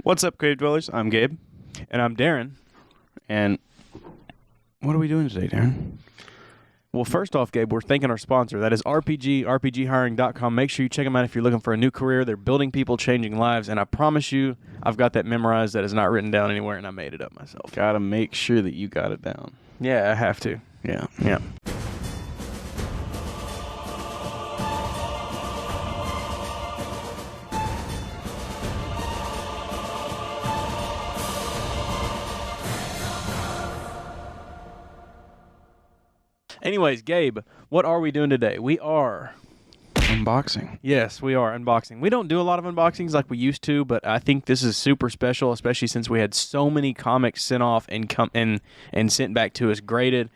What's up, Cave Dwellers? I'm Gabe. And I'm Darren. And what are we doing today, Darren? Well, first off, Gabe, we're thanking our sponsor. That is rpghiring.com. Make sure you check them out if you're looking for a new career. They're building people, changing lives, and I promise you, I've got that memorized. That is not written down anywhere, and I made it up myself. Gotta make sure that you got it down. Yeah, I have to. Yeah. Anyways, Gabe, what are we doing today? We are Unboxing. Yes, we are unboxing. We don't do a lot of unboxings like we used to, but I think this is super special, especially since we had so many comics sent off and sent back to us graded.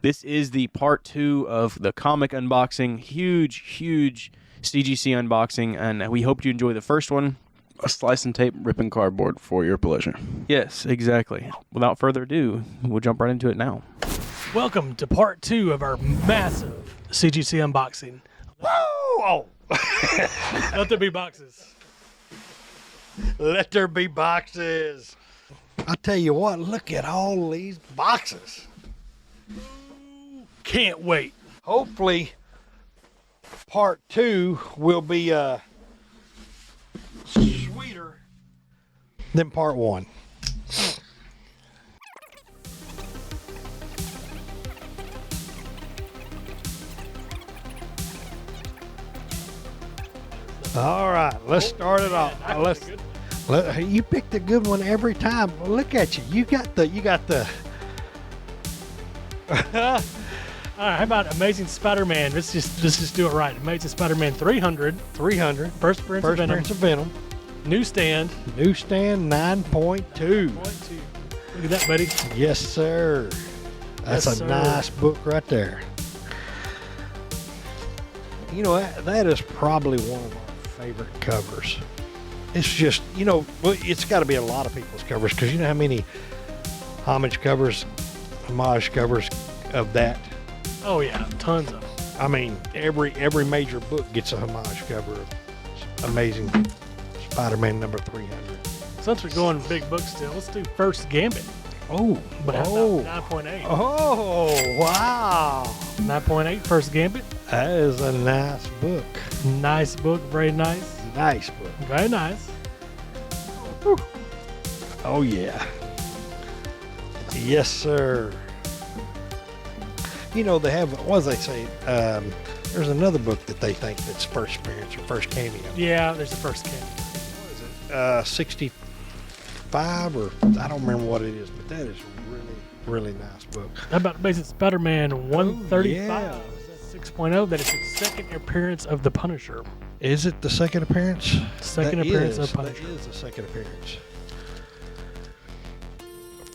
This is the part 2 of the comic unboxing. Huge CGC unboxing, and we hope you enjoy the first one. A slice and tape ripping cardboard for your pleasure. Yes, exactly. Without further ado, we'll jump right into it now. Welcome to part 2 of our massive CGC unboxing. Whoa! Let there be boxes. Let there be boxes. I tell you what, look at all these boxes. Can't wait. Hopefully, part 2 will be sweeter than part 1. All right, let's start it off. You picked a good one every time. Look at you. You got the. All right, how about Amazing Spider-Man? Let's just do it right. Amazing Spider-Man 300. 300. First Appearance of Venom. Newsstand. Newsstand 9.2. Look at that, buddy. Yes, sir. That's Yes, a nice book right there. You know, that is probably one of our favorite covers. It's just, well, it's got to be a lot of people's covers because you know how many homage covers of that? Oh, yeah, tons of them. I mean, every major book gets a homage cover of Amazing Spider-Man number 300. Since we're going big books still, let's do First Gambit. Oh, But how about 9.8? Oh, wow. 9.8, First Gambit. That is a nice book. Nice book, very nice. Nice book. Very nice. Whew. Oh, yeah. Yes, sir. They have, what do they say? There's another book that they think that's first appearance or first cameo. Yeah, there's a first cameo. What is it? 65 or I don't remember what it is, but that is really nice book. How about Amazing Spider-Man 135? yeah. That's 6.0. That is the second appearance of the Punisher. Is it the second appearance? Second appearance of Punisher. That is the second appearance.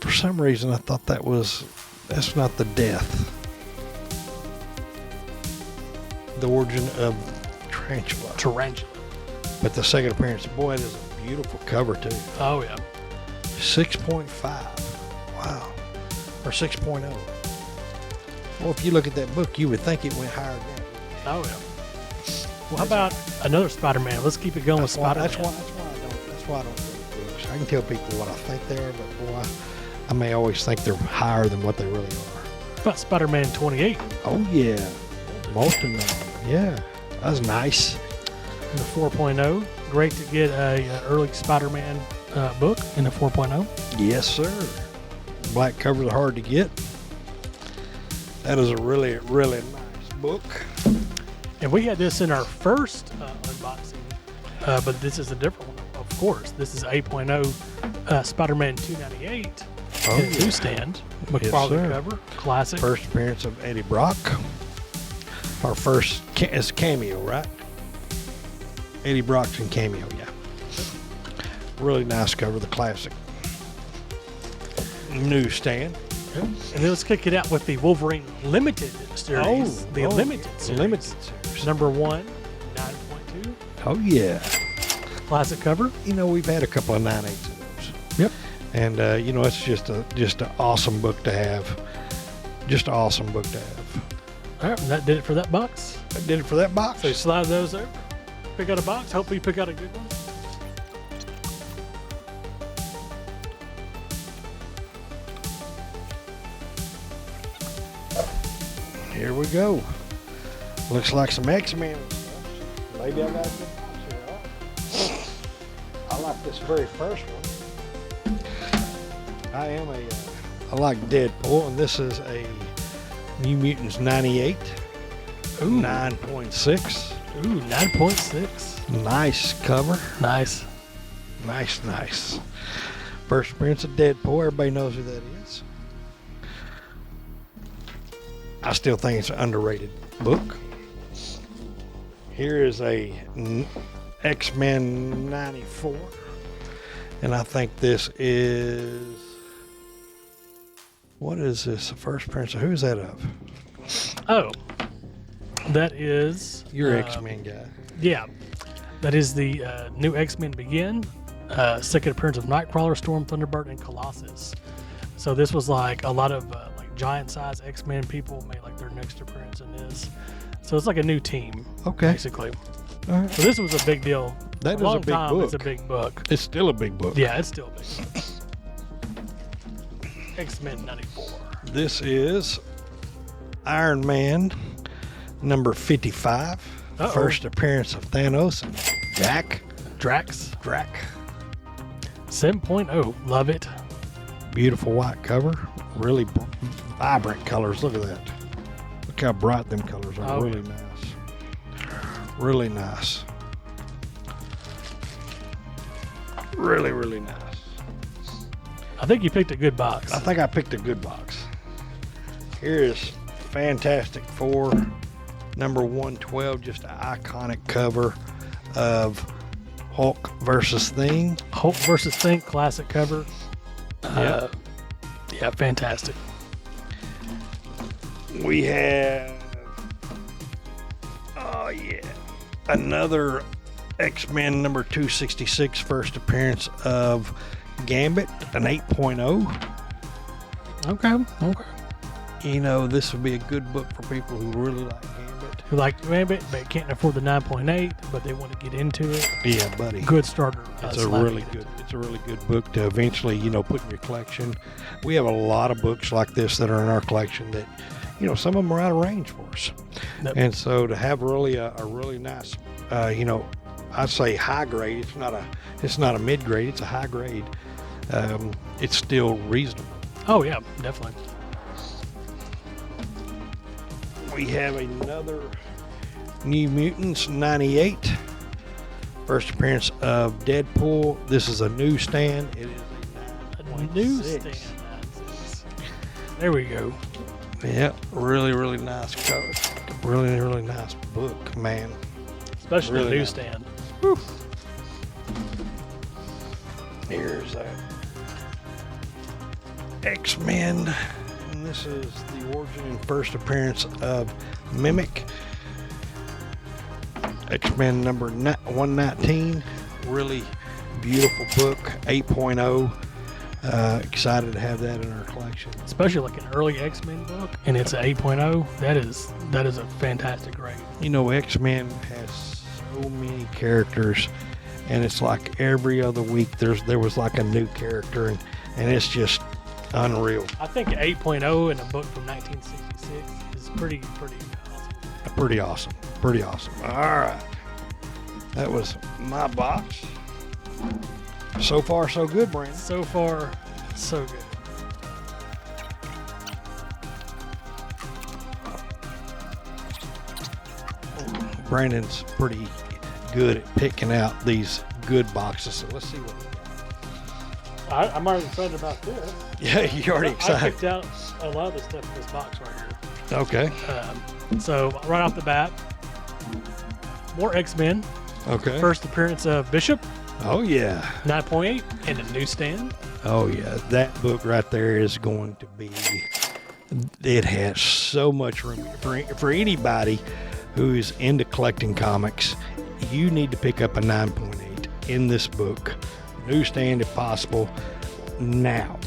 For some reason, I thought that's not the death. The origin of Tarantula. But the second appearance, boy, it is a beautiful cover too. Oh, yeah. 6.5. Wow. Or 6.0. Well, if you look at that book, you would think it went higher than that. Oh, yeah. Well, how about another Spider-Man? Let's keep it going with Spider-Man. That's why I don't read books. I can tell people what I think they are, but boy, I may always think they're higher than what they really are. How about Spider-Man 28? Oh, yeah. Most of them. Yeah. That's nice. In the 4.0. Great to get a early Spider-Man book in the 4.0. Yes, sir. Black covers are hard to get. That is a really nice book. And we had this in our first unboxing, but this is a different one, of course. This is 8.0 Spider-Man 298 in a newsstand. McFarlane cover. Classic. First appearance of Eddie Brock. Our first is cameo, right? Eddie Brock's in cameo, yeah. Really nice cover, the classic newsstand. And then let's kick it out with the Wolverine Limited series. Limited series. Number 1, 9.2. Oh, yeah. Classic cover. We've had a couple of 9/8 of those. Yep. And, it's just an awesome book to have. Just an awesome book to have. All right, and that did it for that box. That did it for that box. So you slide those over, pick out a box. Hopefully you pick out a good one. here we go. Looks like some X-Men and stuff. Maybe I got a good box here, huh? I like this very first one. I like Deadpool, and this is a New Mutants 98. Ooh. 9.6. Ooh, 9.6. Nice cover. Nice. Nice. First appearance of Deadpool. Everybody knows who that is. I still think it's an underrated book. Here is a X-Men 94. And I think this is... What is this? The first appearance of... Who's that of? Oh, that is... You're X-Men guy. Yeah. That is the new X-Men Begin. Second appearance of Nightcrawler, Storm, Thunderbird, and Colossus. So this was like a lot of like giant-size X-Men people made like their next appearance in this. So it's like a new team, Okay. basically. All right. So this was a big deal. That is a long big time, book. It's a big book. It's still a big book. Yeah, it's still big. X-Men 94. This is Iron Man number 55. Uh-oh. First appearance of Thanos and Drax. Drac. 7.0. Love it. Beautiful white cover. Really vibrant colors. Look at that. Look how bright them colors are. Oh, Really yeah. nice. Really nice. Really nice. I think you picked a good box. I think I picked a good box. Here is Fantastic Four, number 112, just an iconic cover of Hulk versus Thing. Hulk versus Think, classic cover. Yeah, fantastic. We have, another X-Men number 266, first appearance of Gambit, an 8.0. Okay. You know, this would be a good book for people who really like Gambit. Who like Gambit, but can't afford the 9.8, but they want to get into it. Yeah, buddy. Good starter. It's a really good book to eventually, put in your collection. We have a lot of books like this that are in our collection that, some of them are out of range for us. Yep. And so to have really a really nice, I'd say high grade. It's not a mid grade. It's a high grade. It's still reasonable. Oh yeah, definitely. We have another New Mutants 98. First appearance of Deadpool. This is a newsstand. It is a 9.6. Newsstand. There we go. Yeah, really nice cover. Really nice book, man. Especially Really the nice. newsstand. Here's that X-Men, and this is the origin and first appearance of Mimic. X-Men number 119. Really beautiful book, 8.0. Excited to have that in our collection. Especially like an early X-Men book, and it's an 8.0. That is a fantastic grade. X-Men has so many characters, and it's like every other week there was like a new character, and it's just unreal. I think 8.0 in a book from 1966 is pretty awesome. Pretty awesome. All right. That was my box. So far, so good, Brandon. So far, so good. Brandon's pretty good at picking out these good boxes, so let's see what we got. I'm already excited about this. Yeah, you're already I excited. picked out a lot of the stuff in this box right here. Okay. So right off the bat, more X-Men. Okay. First appearance of Bishop, Oh, yeah. 9.8, and a newsstand. Oh, yeah. That book right there is going to be, it has so much room. For anybody who's into collecting comics, you need to pick up a 9.8 in this book. Newsstand if possible now.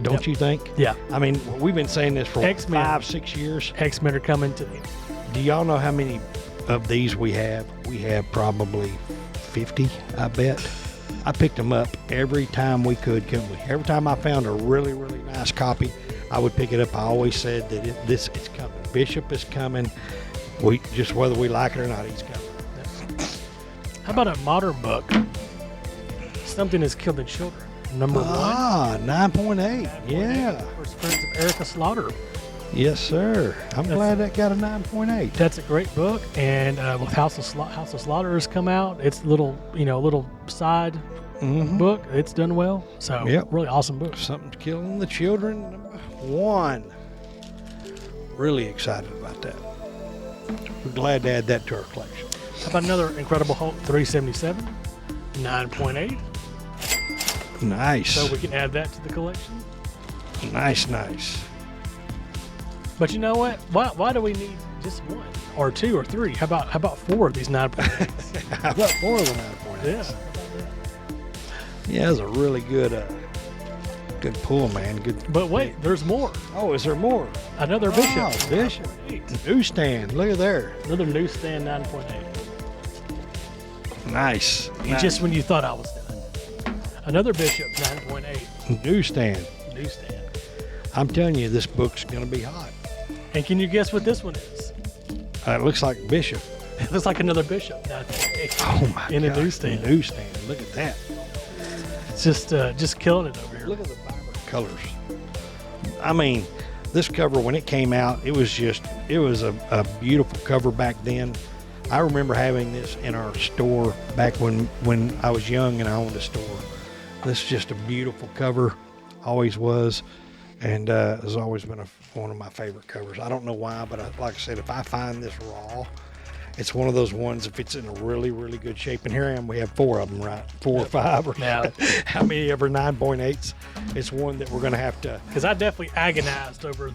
Don't you think? Yeah. I mean, we've been saying this for X-Men. 5-6 years. X-Men are coming to Do y'all know how many of these we have? We have probably 50, I bet. I picked them up every time we could, couldn't we? Every time I found a really, really nice copy, I would pick it up. I always said that it's coming. Bishop is coming. We just whether we like it or not, he's coming. How about a modern book? Something Has Killed the Children. Number 1. 9.8. Yeah. First Prince of Erica Slaughter. Yes, sir. I'm glad that got a 9.8. That's a great book, and with House of Slaughter has come out. It's a little side book. It's done well. So really awesome book. Something's Killing the Children, number 1. Really excited about that. We're glad to add that to our collection. How about another Incredible Hulk 377, 9.8. Nice. So we can add that to the collection. Nice. But you know what? Why do we need just 1 or 2 or 3? How about 4 of these 9.8s? How about 4 of the 9.8s? Yeah. Yeah, that's a really good pull, man. Good. But wait, there's more. Oh, is there more? Another Bishop. Oh, Bishop. 9.8. Newsstand. Look at there. Another newsstand 9.8. Nice. And just when you thought I was done. Another Bishop 9.8. Newsstand. Newsstand. I'm telling you, this book's going to be hot. And can you guess what this one is? It looks like Bishop. It looks like another Bishop 9.8. Oh my In God. a newsstand. Newsstand. Look at that. It's just killing it over here. Look at the vibrant colors. I mean, this cover, when it came out, it was a beautiful cover back then. I remember having this in our store back when I was young and I owned a store. This is just a beautiful cover, always was, and has always been one of my favorite covers. I don't know why, but like I said, if I find this raw, it's one of those ones, if it's in a really, really good shape, and here I am, we have 4 of them, right? 4 or 5, or how many ever 9.8s? It's one that we're going to have to. Because I definitely agonized over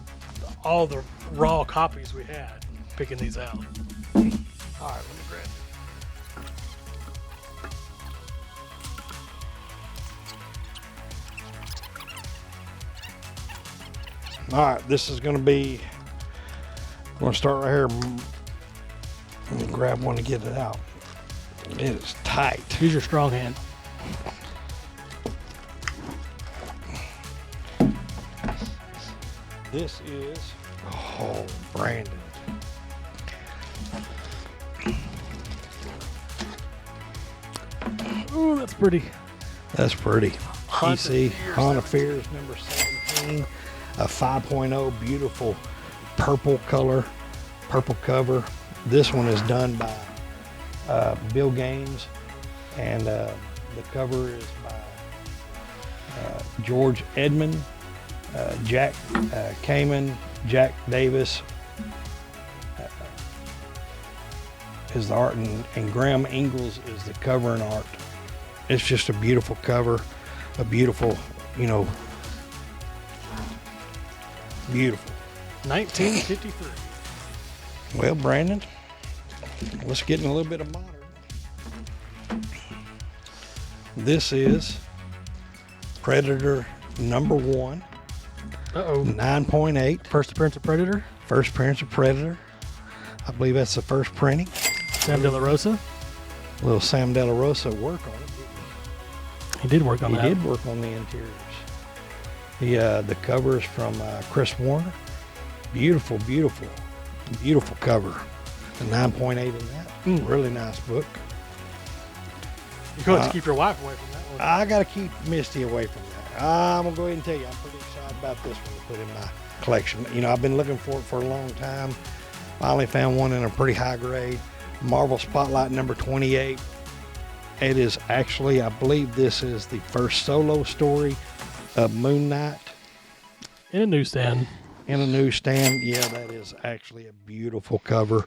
all the raw copies we had, picking these out. All right, let me grab it. All right, this is going to be, I'm going to start right here. Let me grab one to get it out. It is tight. Use your strong hand. This is, Brandon. Ooh, that's pretty. That's pretty. Haunted Haunted Fears number 17, a 5.0, beautiful purple color, purple cover. This one is done by Bill Gaines, and the cover is by George Edmond, Jack Kamen, Jack Davis is the art, and Graham Ingalls is the cover and art. It's just a beautiful cover, a beautiful, beautiful. 1953. Well, Brandon, let's get in a little bit of modern. This is Predator number 1, 9.8. First appearance of Predator. First appearance of Predator. I believe that's the first printing. Sam De La Rosa. Little Sam De La Rosa work on it. He did work on that. He did work on the interiors. The cover is from Chris Warner. Beautiful, beautiful, beautiful cover. A 9.8 in that. Really nice book. You're going to keep your wife away from that one. I got to keep Misty away from that. I'm going to go ahead and tell you, I'm pretty excited about this one to put in my collection. I've been looking for it for a long time. Finally found one in a pretty high grade. Marvel Spotlight number 28. It is actually, I believe this is the first solo story of Moon Knight. In a newsstand. In a newsstand. Yeah, that is actually a beautiful cover.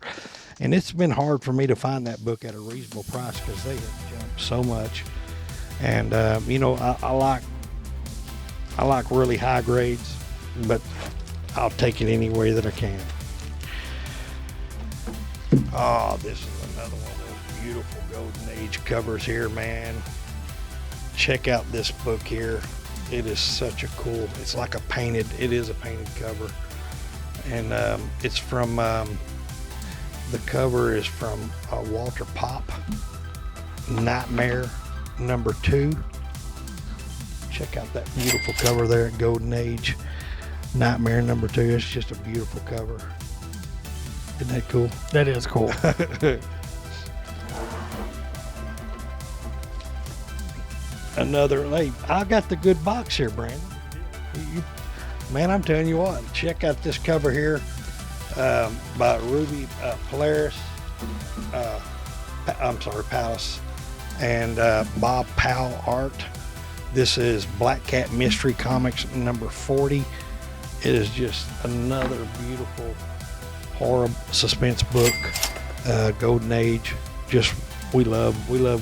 And it's been hard for me to find that book at a reasonable price because they have jumped so much. And, I like really high grades, but I'll take it any way that I can. Oh, this is another one of those beautiful Golden Age covers here, man. Check out this book here. It is such a cool, it's like it is a painted cover. And it's from, the cover is from Walter Pop, Nightmare number 2. Check out that beautiful cover there at Golden Age. Nightmare number 2. It's just a beautiful cover. Isn't that cool? That is cool. Another, hey, I got the good box here, Brandon. Man, I'm telling you what, check out this cover here by Ruby Polaris. Palace, and Bob Powell art. This is Black Cat Mystery Comics number 40. It is just another beautiful horror suspense book. Golden Age. Just we love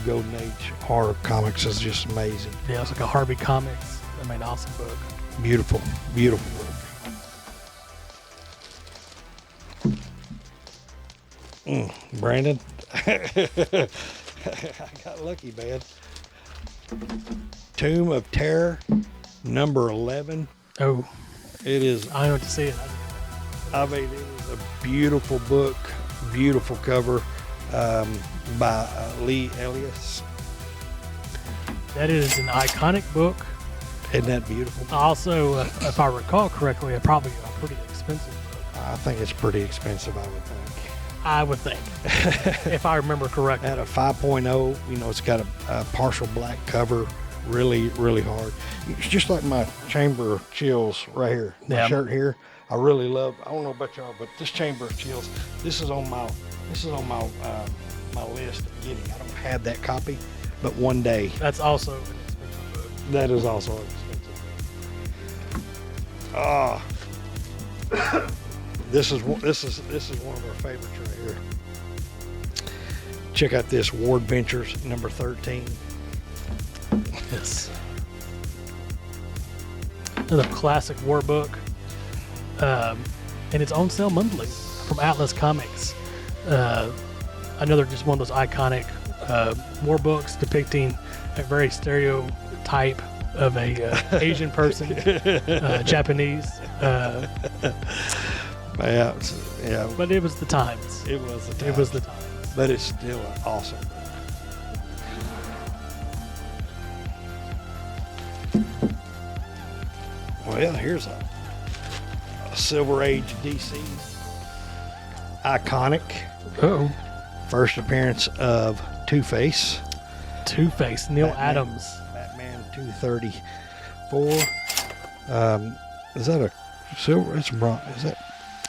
Golden Age horror comics. It's just amazing. Yeah, it's like a Harvey Comics. I mean, awesome book. Beautiful book. Brandon, I got lucky, man. Tomb of Terror, number 11. Oh, It is, I know what to see it. I mean, it is a beautiful book, beautiful cover by Lee Elias. That is an iconic book. Isn't that beautiful? Also, if I recall correctly, probably a pretty expensive book. I think it's pretty expensive, I would think. I would think, if I remember correctly. At a 5.0, you know, it's got a partial black cover, really, really hard. It's just like my Chamber of Chills right here. My Yeah. shirt here, I really love. I don't know about y'all, but this Chamber of Chills, this is on my my list of getting. I don't have that copy, but one day That's also an expensive book. that is also an expensive. This is one of our favorites right here. Check out this Ward Ventures number 13. Yes. Another classic war book. And it's on sale monthly from Atlas Comics. Another just one of those iconic war books depicting a very stereotype of a Asian person, Japanese. Yeah. But it was the times. It was the time. It was the times. But it's still awesome. Well, here's a Silver Age DC iconic Oh, first appearance of Two-Face. Two-Face, Neil Batman. Adams. Batman 234. Is that a silver? It's bronze. Is that?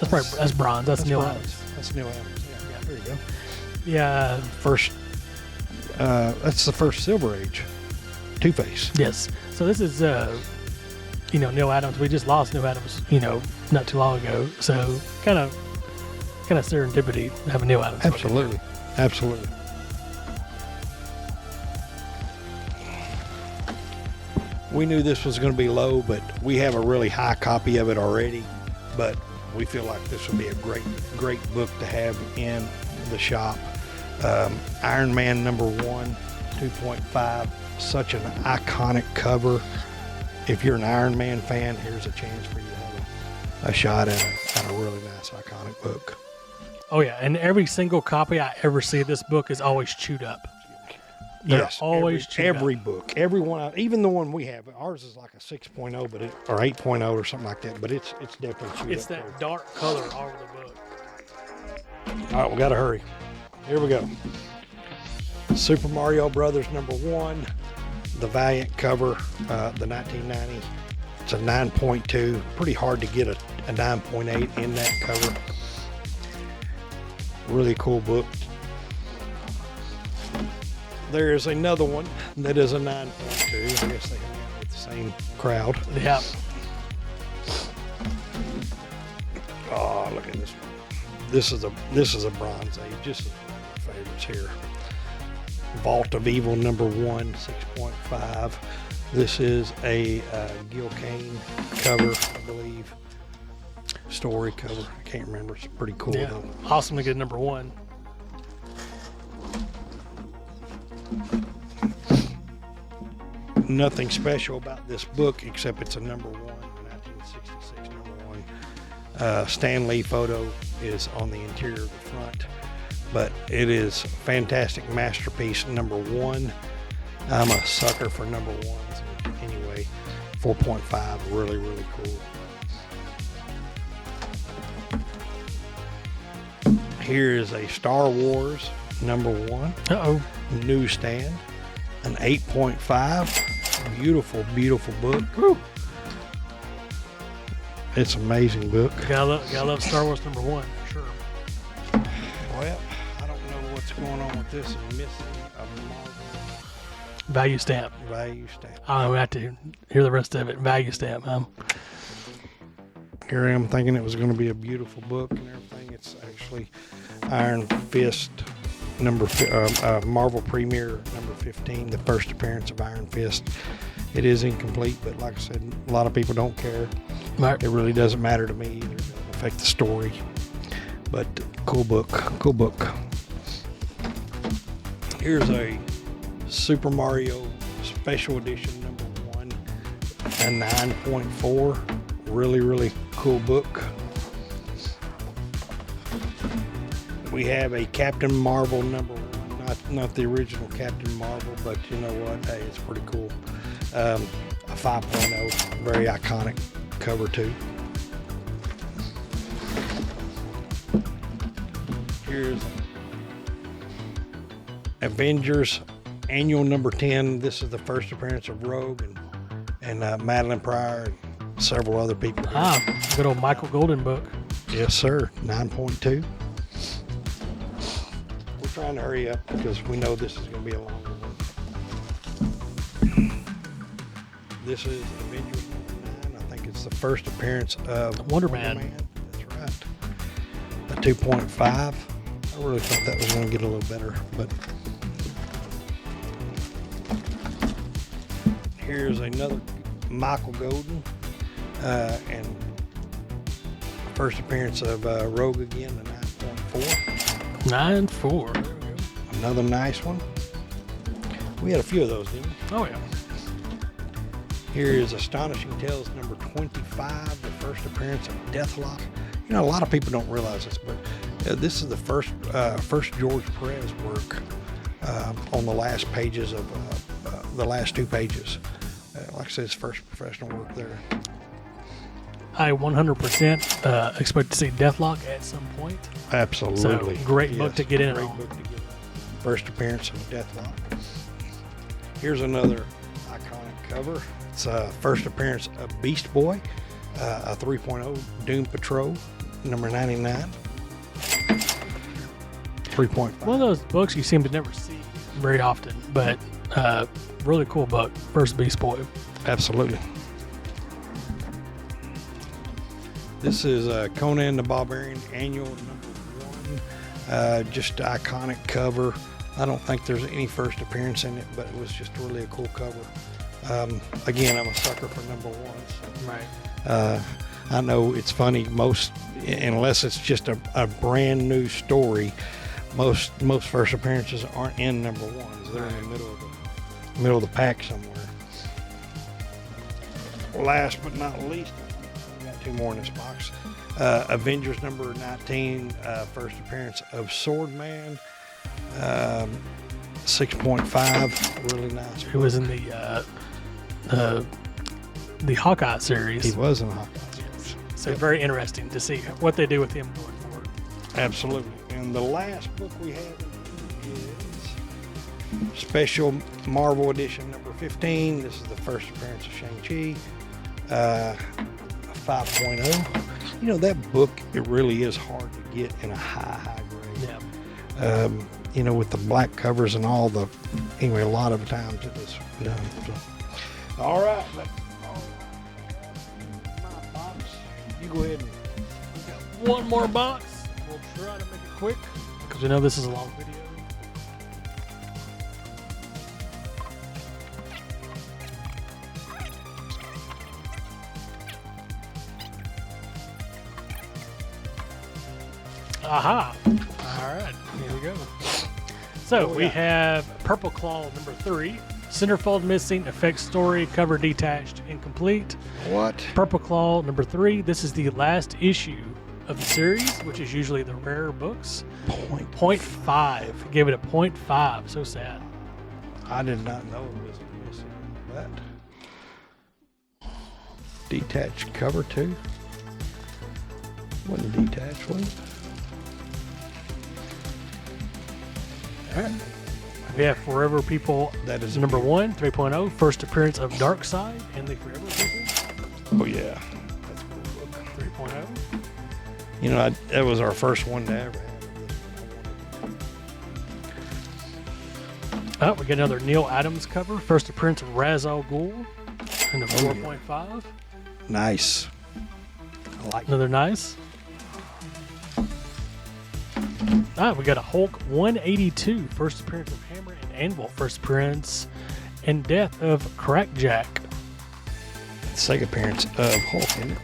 That's bronze. That's Neil bronze. Adams. That's Neil Adams. Yeah, there you go. Yeah. First. That's the first Silver Age Two-Face. Yes. So this is, Neil Adams. We just lost Neil Adams, not too long ago. So kind of serendipity having Neil Adams. Absolutely. Absolutely. We knew this was going to be low, but we have a really high copy of it already. But we feel like this would be a great book to have in the shop. Iron Man number 1, 2.5. Such an iconic cover. If you're an Iron Man fan, here's a chance for you to have a shot at a really nice iconic book. Oh yeah, and every single copy I ever see of this book is always chewed up. They're Yes, always chewed every up. book, every one, even the one we have. Ours is like a 6.0, or 8.0 or something like that. But it's definitely chewed It's up. that dark color all over the book. All right, we gotta hurry. Here we go. Super Mario Brothers number 1, the Valiant cover, the 1990. It's a 9.2. Pretty hard to get a 9.8 in that cover. Really cool book. There's another one that is a 9.2. I guess they hang out with the same crowd. Yeah. Oh, look at this one. This is a Bronze Age. Just one of my favorites here. Vault of Evil number 1, 6.5. This is a Gil Kane cover, I believe. Story cover. I can't remember. It's pretty cool Yeah. though. Awesome to get number 1. Nothing special about this book except it's a number 1, 1966 number 1. Stan Lee photo is on the interior of the front, but it is a fantastic masterpiece number 1. I'm a sucker for number 1s anyway. 4.5, really cool. Here is a Star Wars #1 Uh-oh. newsstand, an 8.5. Beautiful book. Woo. It's an amazing book. Gotta love Star Wars #1, for sure. Well, I don't know what's going on with this. I'm missing a Marvel Value stamp. value stamp. I'll have to hear the rest of it. Value stamp. Here I am thinking it was going to be a beautiful book and everything. It's actually Iron Fist Marvel Premiere #15, the first appearance of Iron Fist. It is incomplete, but like I said, a lot of people don't care. Right. It really doesn't matter to me either. It doesn't affect the story. But cool book. Here's a Super Mario Special Edition #1, a 9.4. Really cool book. We have a Captain Marvel #1, not the original Captain Marvel, but you know what? Hey, it's pretty cool. A 5.0, very iconic cover too. Here's Avengers Annual #10. This is the first appearance of Rogue and Madeline Pryor and several other people. Good old Michael Golden book. Yes, sir. 9.2. We're trying to hurry up because we know this is going to be a longer one. This is Avengers #9. I think it's the first appearance of Wonder Man. That's right. A 2.5. I really thought that was going to get a little better, but here's another Michael Golden and first appearance of Rogue again, the 9.4. 9.4. Another nice one. We had a few of those, didn't we? Oh, yeah. Here is Astonishing Tales #25, the first appearance of Deathlock. You know, a lot of people don't realize this, but this is the first George Perez work on the last pages of the last 2 pages. Like I said, his first professional work there. I 100% expect to see Deathlock at some point. Absolutely. So, great book to get in Great on. book to get in. First appearance of Deathlock. Here's another iconic cover. It's first appearance of Beast Boy, a 3.0 Doom Patrol, #99. 3.5. One of those books you seem to never see very often, but really cool book. First Beast Boy. Absolutely. This is Conan the Barbarian Annual #1. Just iconic cover. I don't think there's any first appearance in it, but it was just really a cool cover. Again, I'm a sucker for #1s. Right. I know it's funny, unless it's just a brand new story, most first appearances aren't in #1s. They're in the middle of the pack somewhere. Last but not least, we got 2 more in this box. Avengers #19, first appearance of Swordman, 6.5, really nice. He was in the Hawkeye series. He was in Hawkeye. So very interesting to see what they do with him going forward. Absolutely. And the last book we have is Special Marvel Edition #15. This is the first appearance of Shang-Chi, 5.0. You know, that book, it really is hard to get in a high grade. Yeah. You know, with the black covers and all the, anyway, a lot of times it was done. So. All right. My box. You go ahead and One more box. We'll try to make it quick because we know this is a long video. Aha. All right. Here we go. So we have Purple Claw #3. Centerfold missing, effect story, cover detached, incomplete. what? Purple Claw #3. This is the last issue of the series, which is usually the rarer books. 0.5. Gave it a 0.5. So sad. I did not know it was missing that. Detached cover too. Wasn't detached, was it? We have Forever People. That is number 1, 3.0, first appearance of Darkseid and the Forever People. Oh yeah, that's a cool book. 3.0. You know, that was our first one to ever have. We got another Neil Adams cover, first appearance of Ra's al Ghul, and a 4.5. Nice. I like it. Another nice. We got a Hulk 182, first appearance of Hammer and Anvil, first appearance and death of Crackjack. Second appearance of Hulk, isn't it?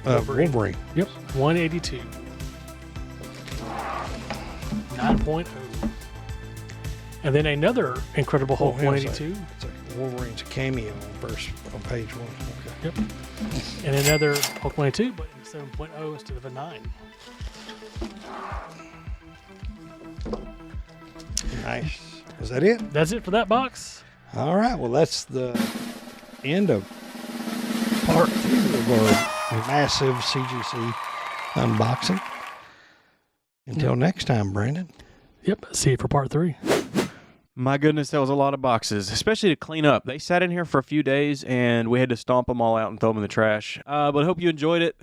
Wolverine. Yep, 182. 9.0. And then another Incredible Hulk 182. It's like Wolverine's a cameo on page 1. Okay. Yep. And another Hulk 182, but 7.0 instead of a 9. Nice. Is that it? That's it for that box. All right. Well, that's the end of part 2 of our massive CGC unboxing. Until next time, Brandon. Yep. See you for part 3. My goodness, that was a lot of boxes, especially to clean up. They sat in here for a few days, and we had to stomp them all out and throw them in the trash. But I hope you enjoyed it.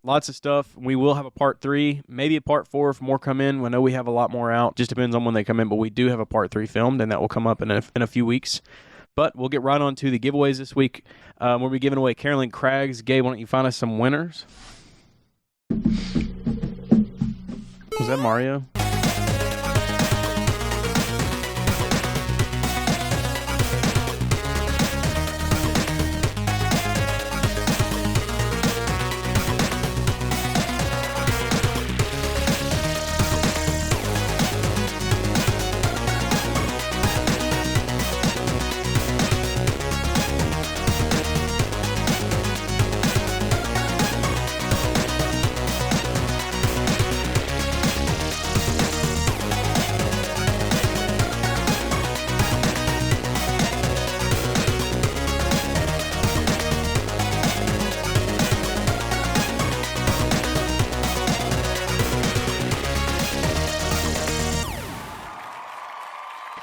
Lots of stuff. We will have a part 3, maybe a part 4 if more come in. I know we have a lot more out. Just depends on when they come in, but we do have a part 3 filmed, and that will come up in a few weeks. But we'll get right on to the giveaways this week. We'll be giving away Carolyn Craig's. Gabe, why don't you find us some winners? Was that Mario?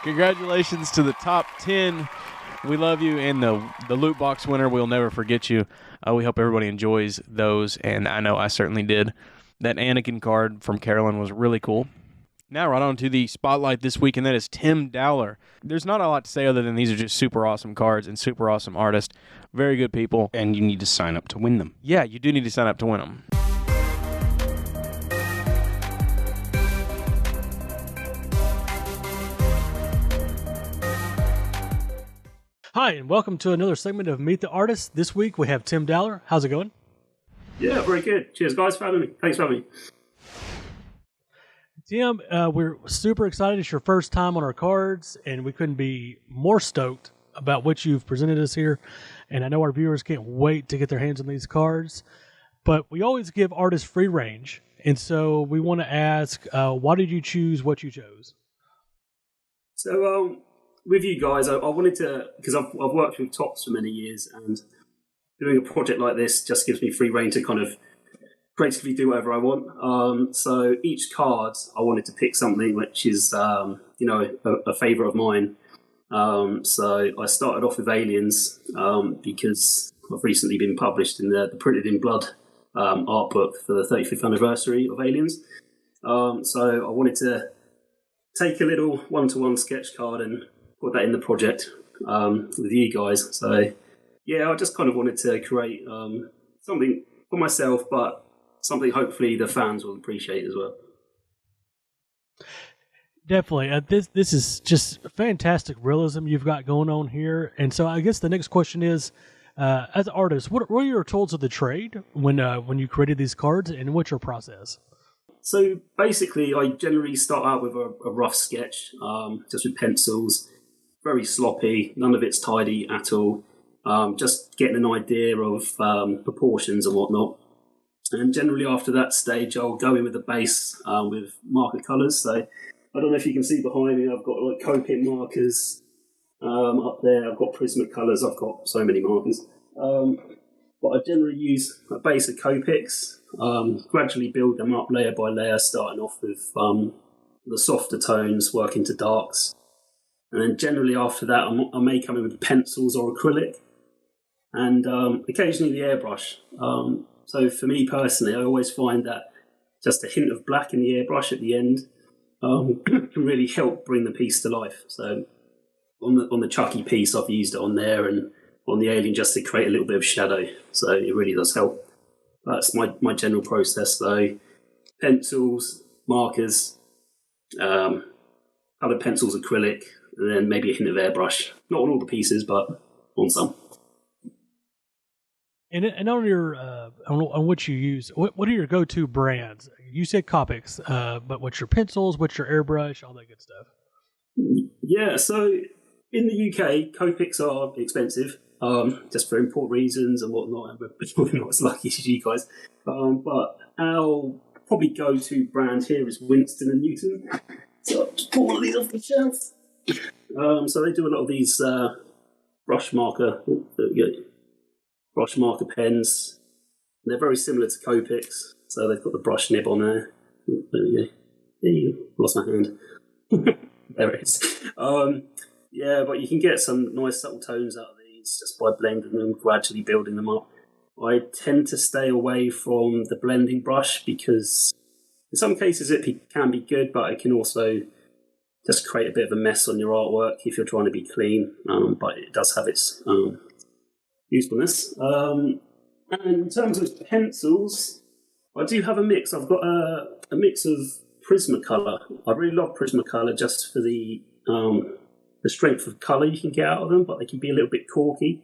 Congratulations to the top 10. We love you. And the loot box winner, we'll never forget you. We hope everybody enjoys those, and I know I certainly did. That Anakin card from Carolyn was really cool. Now right on to the spotlight this week, and that is Tim Dowler. There's not a lot to say other than these are just super awesome cards and super awesome artists. Very good people. And you need to sign up to win them. Yeah, you do need to sign up to win them. Hi, and welcome to another segment of Meet the Artist. This week we have Tim Dowler. How's it going? Yeah, very good. Cheers, guys, for having me. Thanks for having me. Tim, we're super excited. It's your first time on our cards, and we couldn't be more stoked about what you've presented us here. And I know our viewers can't wait to get their hands on these cards. But we always give artists free range, and so we want to ask, why did you choose what you chose? So, with you guys, I wanted to, because I've worked with Topps for many years, and doing a project like this just gives me free reign to kind of creatively do whatever I want. So each card, I wanted to pick something which is, a favourite of mine. So I started off with Aliens because I've recently been published in the Printed in Blood art book for the 35th anniversary of Aliens. So I wanted to take a little one-to-one sketch card and put that in the project with you guys. So yeah, I just kind of wanted to create something for myself, but something hopefully the fans will appreciate as well. Definitely. This is just fantastic realism you've got going on here. And so I guess the next question is, as an artist, what were your tools of the trade when you created these cards, and what's your process? So basically, I generally start out with a rough sketch, just with pencils, very sloppy, none of it's tidy at all, just getting an idea of proportions and whatnot. And generally after that stage, I'll go in with the base with marker colours. So I don't know if you can see behind me, I've got like Copic markers up there, I've got Prismacolors, I've got so many markers. But I generally use a base of Copics, gradually build them up layer by layer, starting off with the softer tones, work into darks. And then generally after that, I may come in with pencils or acrylic, and occasionally the airbrush. So for me personally, I always find that just a hint of black in the airbrush at the end can really help bring the piece to life. So on the Chucky piece, I've used it on there, and on the alien just to create a little bit of shadow. So it really does help. That's my general process though. Pencils, markers, coloured pencils, acrylic, and then maybe a hint of airbrush. Not on all the pieces, but on some. And on your on what you use, what are your go-to brands? You said Copics, but what's your pencils? What's your airbrush? All that good stuff. Yeah, so in the UK, Copics are expensive, just for import reasons and whatnot. And we're not as lucky as you guys. But our probably go-to brand here is Winston and Newton. So I'll just pull one of these off the shelf. So they do a lot of these brush marker pens. And they're very similar to Copics. So they've got the brush nib on there. There we go. There you go. Lost my hand. There it is. Yeah, but you can get some nice subtle tones out of these just by blending them, gradually building them up. I tend to stay away from the blending brush because in some cases it can be good, but it can also just create a bit of a mess on your artwork if you're trying to be clean. But it does have its usefulness. And in terms of pencils, I do have a mix. I've got a mix of Prismacolor. I really love Prismacolor just for the strength of colour you can get out of them, but they can be a little bit corky.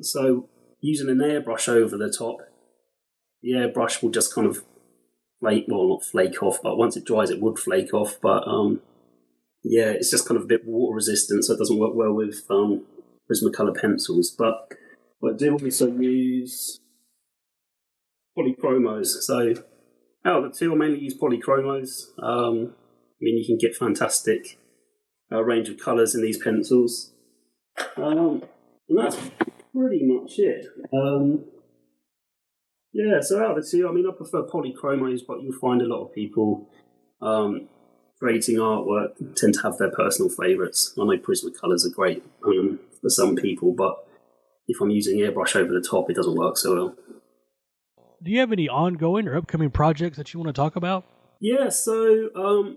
So using an airbrush over the top, the airbrush will just kind of not flake off, but once it dries it would flake off. But yeah, it's just kind of a bit water resistant, so it doesn't work well with Prismacolor pencils. But I do also use polychromos. So out of the two, I mainly use polychromos. I mean, you can get fantastic range of colours in these pencils. And that's pretty much it. Yeah, so out of the two, I mean, I prefer polychromos, but you'll find a lot of people creating artwork tend to have their personal favourites. I know Prismacolors are great for some people, but if I'm using airbrush over the top, it doesn't work so well. Do you have any ongoing or upcoming projects that you want to talk about? Yeah, so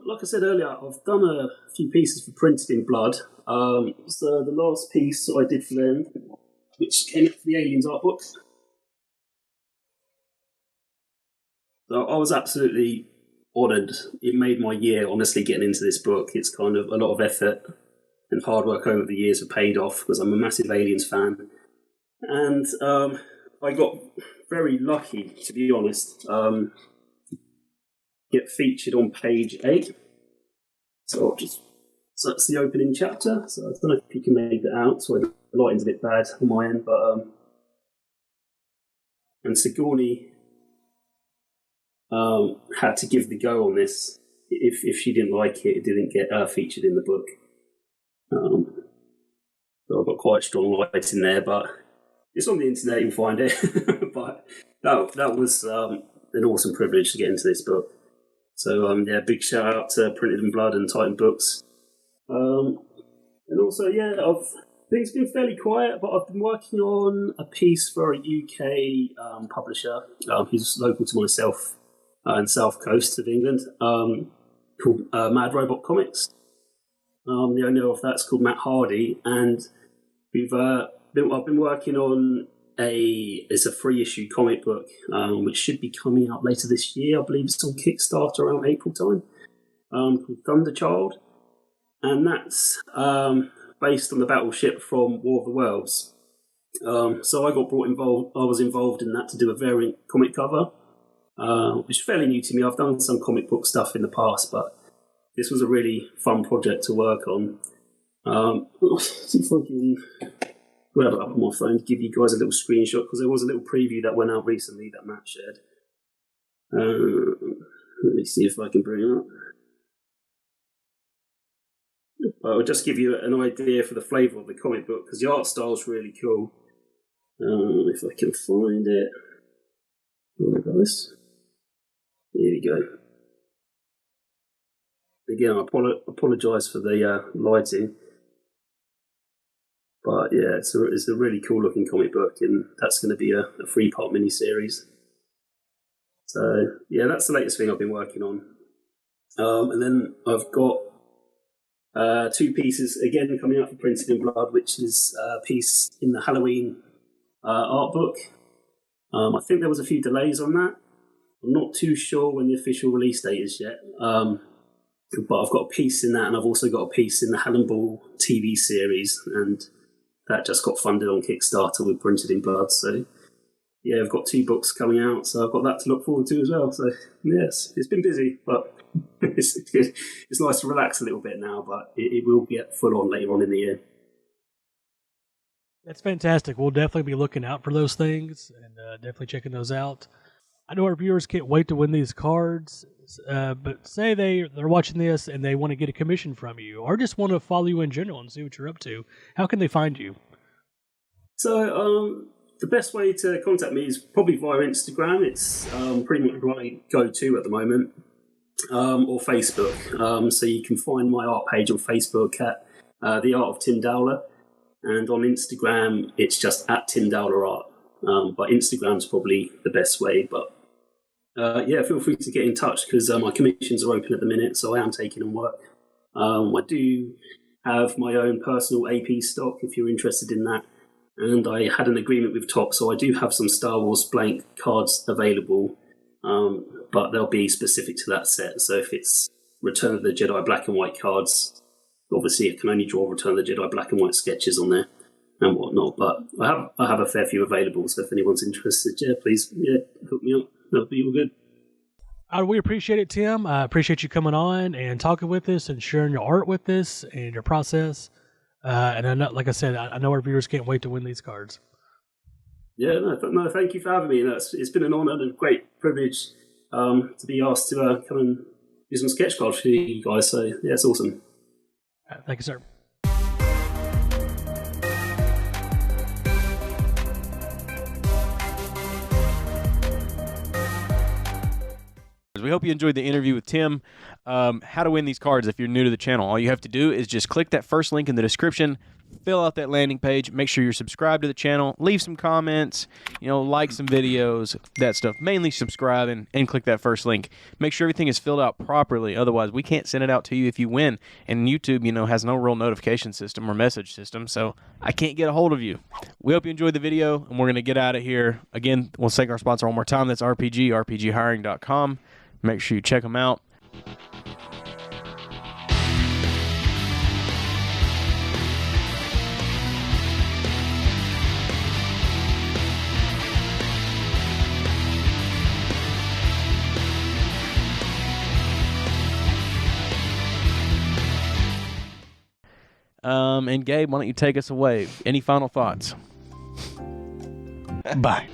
like I said earlier, I've done a few pieces for Printed in Blood. So the last piece I did for them, which came out for the Aliens art book. So I was absolutely honoured. It made my year, honestly, getting into this book. It's kind of a lot of effort and hard work over the years have paid off because I'm a massive Aliens fan. And I got very lucky, to be honest, get featured on page 8. So that's the opening chapter. So I don't know if you can make that out. So the lighting's a bit bad on my end, but and Sigourney had to give the go on this. If she didn't like it, it didn't get featured in the book. So I've got quite strong light in there, but it's on the internet, you can find it. But that was an awesome privilege to get into this book. So yeah, big shout out to Printed in Blood and Titan Books. And also, yeah, things have been fairly quiet, but I've been working on a piece for a UK publisher who's local to myself in the south coast of England, called Mad Robot Comics. The owner of that's called Matt Hardy, and I've been working on it's a 3-issue comic book which should be coming out later this year. I believe it's on Kickstarter around April time, called Thunderchild, and that's based on the battleship from War of the Worlds. So I got involved. I was involved in that to do a variant comic cover, which is fairly new to me. I've done some comic book stuff in the past, but this was a really fun project to work on. See if I can grab it up on my phone to give you guys a little screenshot, because there was a little preview that went out recently that Matt shared. Let me see if I can bring it up. I'll just give you an idea for the flavour of the comic book, because the art style is really cool. If I can find it. Oh, guys. Here we go. again, I apologise for the lighting. But yeah, it's a really cool looking comic book, and that's going to be a 3-part miniseries. So yeah, that's the latest thing I've been working on. And then I've got 2 pieces again coming out for Printed in Blood, which is a piece in the Halloween art book. I think there was a few delays on that. I'm not too sure when the official release date is yet. But I've got a piece in that, and I've also got a piece in the Hannibal TV series, and that just got funded on Kickstarter with Printed in Blood. So yeah, I've got 2 books coming out, so I've got that to look forward to as well. So yes, it's been busy, but it's good. It's nice to relax a little bit now, but it will get full on later on in the year. That's fantastic. We'll definitely be looking out for those things and definitely checking those out. I know our viewers can't wait to win these cards, but say they're watching this and they want to get a commission from you or just want to follow you in general and see what you're up to. How can they find you? So the best way to contact me is probably via Instagram. It's pretty much what I go to at the moment, or Facebook. So you can find my art page on Facebook at The Art of Tim Dowler, and on Instagram it's just at Tim Dowler Art. But Instagram's probably the best way. But yeah, feel free to get in touch because my commissions are open at the minute, so I am taking on work. I do have my own personal AP stock if you're interested in that. And I had an agreement with Top, so I do have some Star Wars blank cards available, but they'll be specific to that set. So if it's Return of the Jedi black and white cards, obviously I can only draw Return of the Jedi black and white sketches on there and whatnot. But I have a fair few available, so if anyone's interested, please hook me up. That'll be all good. We appreciate it, Tim. I appreciate you coming on and talking with us and sharing your art with us and your process. And I know, like I said, I know our viewers can't wait to win these cards. Yeah, no, thank you for having me. It's been an honour and a great privilege to be asked to come and do some sketch cards for you guys. So yeah, it's awesome. Thank you, sir. We hope you enjoyed the interview with Tim. How to win these cards if you're new to the channel. All you have to do is just click that first link in the description, fill out that landing page, make sure you're subscribed to the channel, leave some comments, like some videos, that stuff. Mainly subscribe and click that first link. Make sure everything is filled out properly. Otherwise, we can't send it out to you if you win. And YouTube, has no real notification system or message system, so I can't get a hold of you. We hope you enjoyed the video, and we're going to get out of here. Again, we'll thank our sponsor one more time. That's rpghiring.com. Make sure you check them out. And Gabe, why don't you take us away? Any final thoughts? Bye.